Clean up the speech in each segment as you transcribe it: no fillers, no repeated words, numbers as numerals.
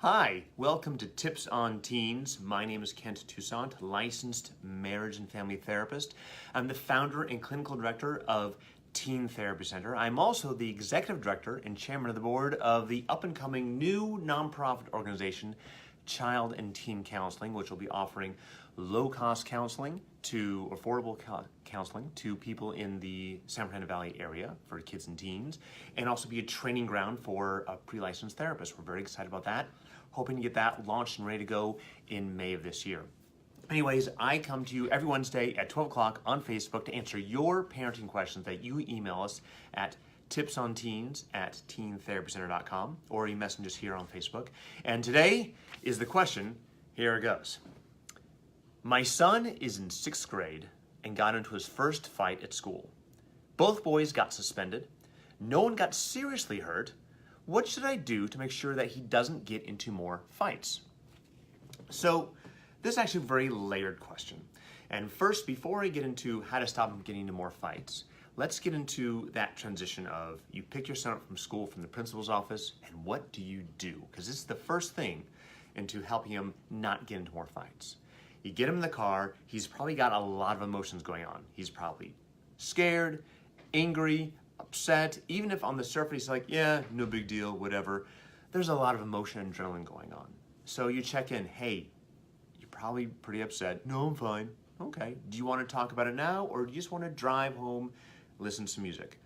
Hi, welcome to Tips on Teens. My name is Kent Toussaint, licensed marriage and family therapist. I'm the founder and clinical director of Teen Therapy Center. I'm also the executive director and chairman of the board of the up-and-coming new nonprofit organization, Child and Teen Counseling, which will be offering low-cost counseling to affordable counseling to people in the San Fernando Valley area for kids and teens, and also be a training ground for pre-licensed therapists. We're very excited about that. Hoping to get that launched and ready to go in May of this year. Anyways, I come to you every Wednesday at 12 o'clock on Facebook to answer your parenting questions that you email us at tipsonteens@teentherapycenter.com, or you message us here on Facebook. And today is the question. Here it goes. My son is in 6th grade and got into his first fight at school. Both boys got suspended. No one got seriously hurt. What should I do to make sure that he doesn't get into more fights? So this is actually a very layered question. And first, before I get into how to stop him getting into more fights, let's get into that transition of you pick your son up from school, from the principal's office, and what do you do? Because this is the first thing into helping him not get into more fights. You get him in the car, he's probably got a lot of emotions going on. He's probably scared, angry, upset, even if on the surface he's like, yeah, no big deal, whatever. There's a lot of emotion and adrenaline going on. So you check in, hey, you're probably pretty upset. No, I'm fine. Okay, do you want to talk about it now, or do you just want to drive home, listen to some music?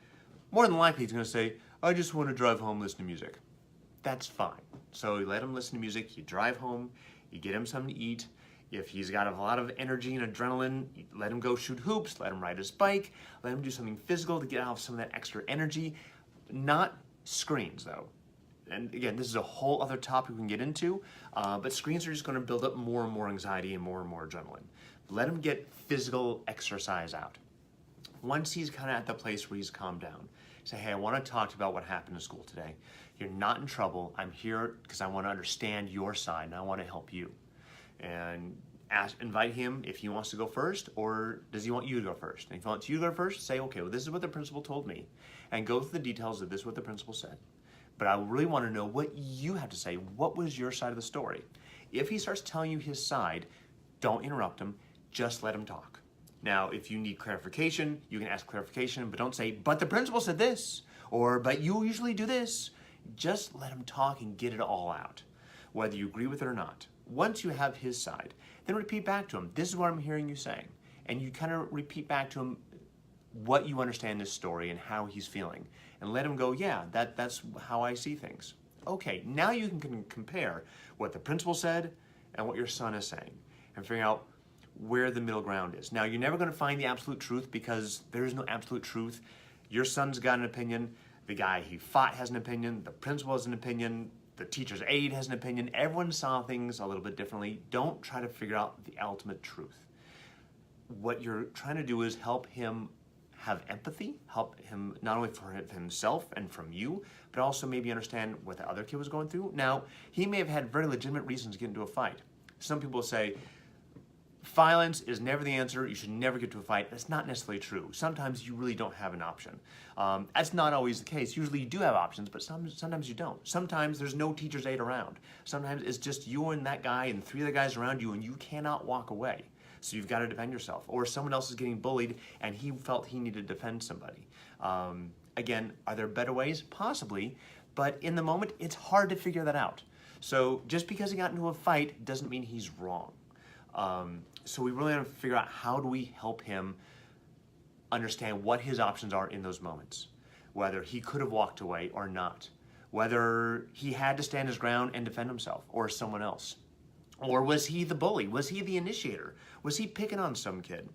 More than likely he's going to say, I just want to drive home, listen to music. That's fine. So you let him listen to music, you drive home, you get him something to eat. If he's got a lot of energy and adrenaline, let him go shoot hoops, let him ride his bike, let him do something physical to get out some of that extra energy. Not screens, though. And again, this is a whole other topic we can get into, but screens are just going to build up more and more anxiety and more adrenaline. Let him get physical exercise out. Once he's kind of at the place where he's calmed down, say, hey, I want to talk to you about what happened in school today. You're not in trouble. I'm here because I want to understand your side and I want to help you. And invite him if he wants to go first, or does he want you to go first? And if he wants you to go first, say, okay, well, this is what the principal told me, and go through the details of this is what the principal said. But I really want to know what you have to say. What was your side of the story? If he starts telling you his side, don't interrupt him, just let him talk. Now, if you need clarification, you can ask clarification, but don't say, but the principal said this, or but you usually do this. Just let him talk and get it all out, whether you agree with it or not. Once you have his side, then repeat back to him, this is what I'm hearing you saying. And you kind of repeat back to him what you understand this story and how he's feeling. And let him go, yeah, that's how I see things. Okay, now you can compare what the principal said and what your son is saying and figure out where the middle ground is. Now, you're never going to find the absolute truth because there is no absolute truth. Your son's got an opinion. The guy he fought has an opinion. The principal has an opinion. The teacher's aide has an opinion. Everyone saw things a little bit differently. Don't try to figure out the ultimate truth. What you're trying to do is help him have empathy, help him not only for himself and from you, but also maybe understand what the other kid was going through. Now, he may have had very legitimate reasons to get into a fight. Some people say, violence is never the answer. You should never get to a fight. That's not necessarily true. Sometimes you really don't have an option. That's not always the case. Usually you do have options, but sometimes you don't. Sometimes there's no teacher's aide around. Sometimes it's just you and that guy and 3 other guys around you, and you cannot walk away. So you've got to defend yourself. Or someone else is getting bullied, and he felt he needed to defend somebody. Again, are there better ways? Possibly. But in the moment, it's hard to figure that out. So just because he got into a fight doesn't mean he's wrong. So we really have to figure out how do we help him understand what his options are in those moments, whether he could have walked away or not, whether he had to stand his ground and defend himself or someone else, or was he the bully? Was he the initiator? Was he picking on some kid?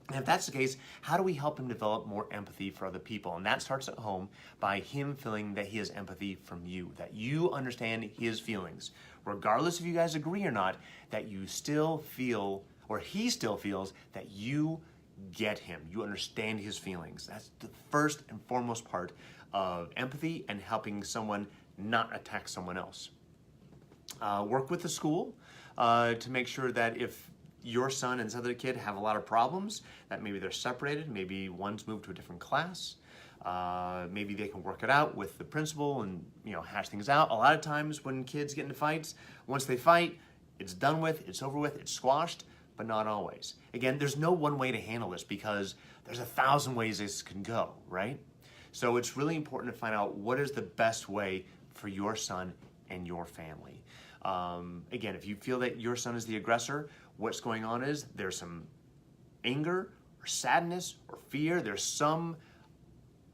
And if that's the case, how do we help him develop more empathy for other people? And that starts at home by him feeling that he has empathy from you, that you understand his feelings. Regardless if you guys agree or not, that you still feel, or he still feels, that you get him. You understand his feelings. That's the first and foremost part of empathy and helping someone not attack someone else. Work with the school to make sure that if your son and this other kid have a lot of problems, that maybe they're separated, maybe one's moved to a different class, Maybe they can work it out with the principal and hash things out. A lot of times when kids get into fights, once they fight, it's done with, it's over with, it's squashed, but not always. Again, there's no one way to handle this because there's 1,000 ways this can go, right? So it's really important to find out what is the best way for your son and your family. Again, if you feel that your son is the aggressor, what's going on is there's some anger or sadness or fear. There's some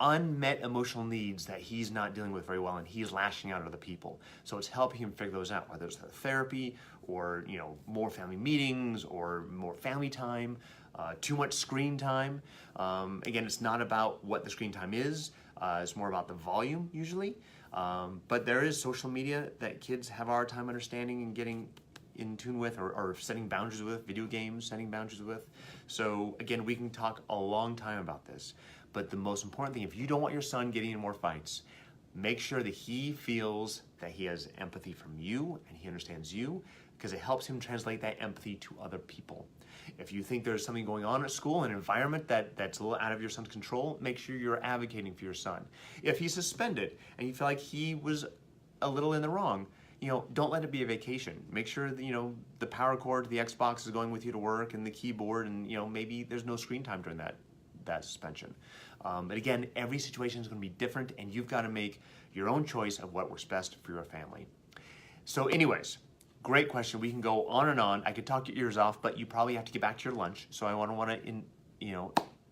unmet emotional needs that he's not dealing with very well, and he's lashing out at other people. So it's helping him figure those out, whether it's therapy or more family meetings or more family time, too much screen time. Again, it's not about what the screen time is. It's more about the volume usually. But there is social media that kids have a hard time understanding and getting in tune with, or setting boundaries with, video games, setting boundaries with. So again, we can talk a long time about this. But the most important thing, if you don't want your son getting in more fights, make sure that he feels that he has empathy from you and he understands you, because it helps him translate that empathy to other people. If you think there's something going on at school, an environment that's a little out of your son's control, make sure you're advocating for your son. If he's suspended and you feel like he was a little in the wrong, don't let it be a vacation. Make sure that, the power cord to the Xbox is going with you to work, and the keyboard, and maybe there's no screen time during that suspension. But again, every situation is going to be different, and you've got to make your own choice of what works best for your family. So anyways, great question. We can go on and on. I could talk your ears off, but you probably have to get back to your lunch. So I don't want to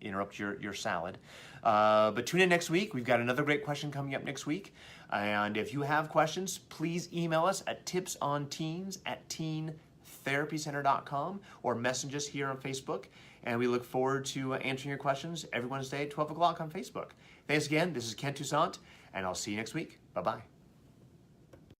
interrupt your salad. But tune in next week. We've got another great question coming up next week. And if you have questions, please email us at tipsonteens@teentherapycenter.com or message us here on Facebook. And we look forward to answering your questions every Wednesday at 12 o'clock on Facebook. Thanks again. This is Ken Toussaint, and I'll see you next week. Bye-bye.